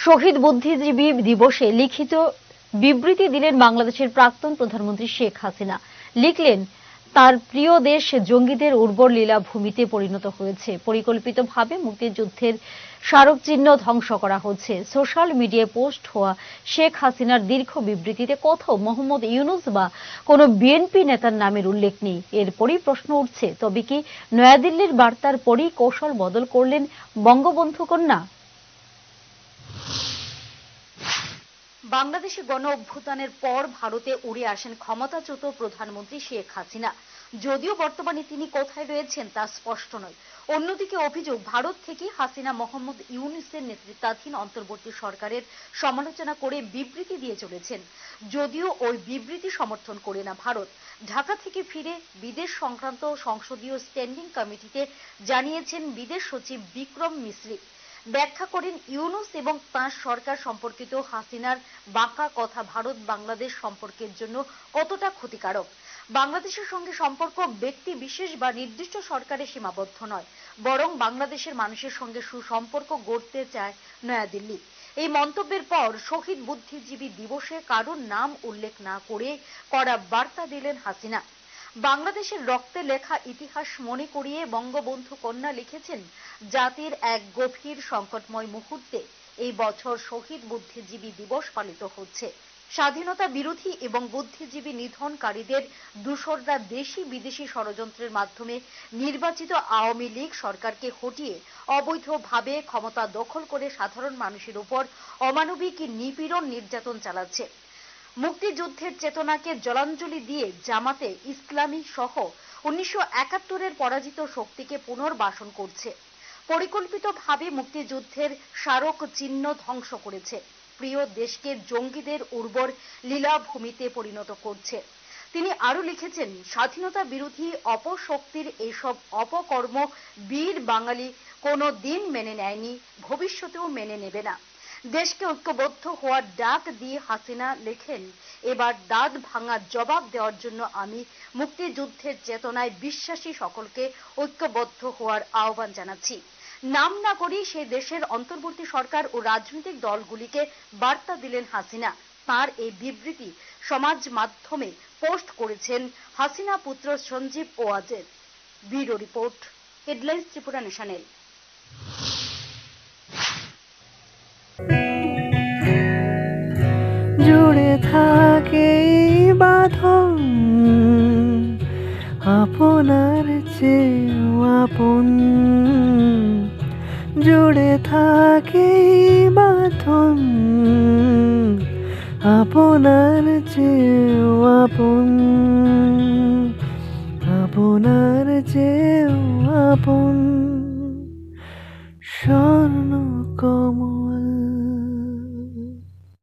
শহীদ বুদ্ধিজীবী দিবসে লিখিত বিবৃতি দিলেন বাংলাদেশের প্রাক্তন প্রধানমন্ত্রী শেখ হাসিনা। লিখলেন, তার প্রিয় দেশ জঙ্গিদের উর্বর লীলাভূমিতে পরিণত হয়েছে, পরিকল্পিতভাবে মুক্তিযুদ্ধের স্মারকচিহ্ন ধ্বংস করা হচ্ছে। সোশ্যাল মিডিয়ায় পোস্ট হওয়া শেখ হাসিনার দীর্ঘ বিবৃতিতে কোথাও মোহাম্মদ ইউনূস বা কোনো বিএনপি নেতার নামের উল্লেখ নেই। এরপরই প্রশ্ন উঠছে, তবে কি নয়াদিল্লির বার্তার পরই কৌশল বদল করলেন বঙ্গবন্ধু কন্যা? বাংলাদেশে গণ অভ্যুত্থানের পর ভারতে উড়ে আসেন ক্ষমতাচ্যুত প্রধানমন্ত্রী শেখ হাসিনা। যদিও বর্তমানে তিনি কোথায় রয়েছেন তা স্পষ্ট নয়। অন্যদিকে অভিযোগ, ভারত থেকে হাসিনা মোহাম্মদ ইউনূসের নেতৃত্বাধীন অন্তর্বর্তী সরকারের সমালোচনা করে বিবৃতি দিয়ে চলেছেন। যদিও ওই বিবৃতি সমর্থন করে না ভারত। ঢাকা থেকে ফিরে বিদেশ সংক্রান্ত সংসদীয় স্ট্যান্ডিং কমিটিতে জানিয়েছেন বিদেশ সচিব বিক্রম মিসরি। ব্যাখ্যা করেন, ইউনূস এবং তাঁর সরকার সম্পর্কিত হাসিনার বাঁকা কথা ভারত বাংলাদেশ সম্পর্কের জন্য কতটা ক্ষতিকারক। বাংলাদেশের সঙ্গে সম্পর্ক ব্যক্তি বিশেষ বা নির্দিষ্ট সরকারের সীমাবদ্ধ নয়, বরং বাংলাদেশের মানুষের সঙ্গে সুসম্পর্ক গড়তে চায় নয়াদিল্লি। এই মন্তব্যের পর শহীদ বুদ্ধিজীবী দিবসে কারোর নাম উল্লেখ না করে কড়া বার্তা দিলেন হাসিনা। বাংলাদেশের রক্তে লেখা ইতিহাস মনে করিয়ে বঙ্গবন্ধু কন্যা লিখেছেন, জাতির এক গভীর সংকটময় মুহূর্তে এই বছর শহীদ বুদ্ধিজীবী দিবস পালিত হচ্ছে। স্বাধীনতা বিরোধী এবং বুদ্ধিজীবী নিধনকারীদের দূষররা দেশি বিদেশি ষড়যন্ত্রের মাধ্যমে নির্বাচিত আওয়ামী লীগ সরকারকে হটিয়ে অবৈধভাবে ক্ষমতা দখল করে সাধারণ মানুষের উপর অমানবিক নিপীড়ন নির্যাতন চালাচ্ছে। মুক্তিযুদ্ধের চেতনাকে জলাঞ্জলি দিয়ে জামাতে ইসলামী সহ 1971-এর পরাজিত শক্তিকে পুনর্বাসন করছে। পরিকল্পিতভাবে মুক্তিযুদ্ধের স্মারক চিহ্ন ধ্বংস করেছে। প্রিয় দেশকে জঙ্গিদের উর্বর লীলাভূমিতে পরিণত করছে। তিনি আরো লিখেছেন, স্বাধীনতা বিরোধী অপশক্তির এসব অপকর্ম বীর বাঙালি কোনো দিন মেনে নেয়নি, ভবিষ্যতেও মেনে নেবে না। দেশকে ঐক্যবদ্ধ হওয়ার ডাক দিয়ে হাসিনা লেখেন, এবার দাঁত ভাঙার জবাব দেওয়ার জন্য আমি মুক্তিযুদ্ধের চেতনায় বিশ্বাসী সকলকে ঐক্যবদ্ধ হওয়ার আহ্বান জানাচ্ছি। নাম না করেই সে দেশের অন্তর্বর্তী সরকার ও রাজনৈতিক দলগুলিকে বার্তা দিলেন হাসিনা। তার এই বিবৃতি সমাজ মাধ্যমে পোস্ট করেছেন হাসিনা পুত্র Sanjeeb Wazed. Bureau report, headlines Tripura national. জুড়ে থাকে বাঁধন আপনার চেয়েও আপন, জুড়ে থাকে বাঁধন আপনার চেয়েও আপন, আপনার চেয়েও আপন। স্বর্ণ কমল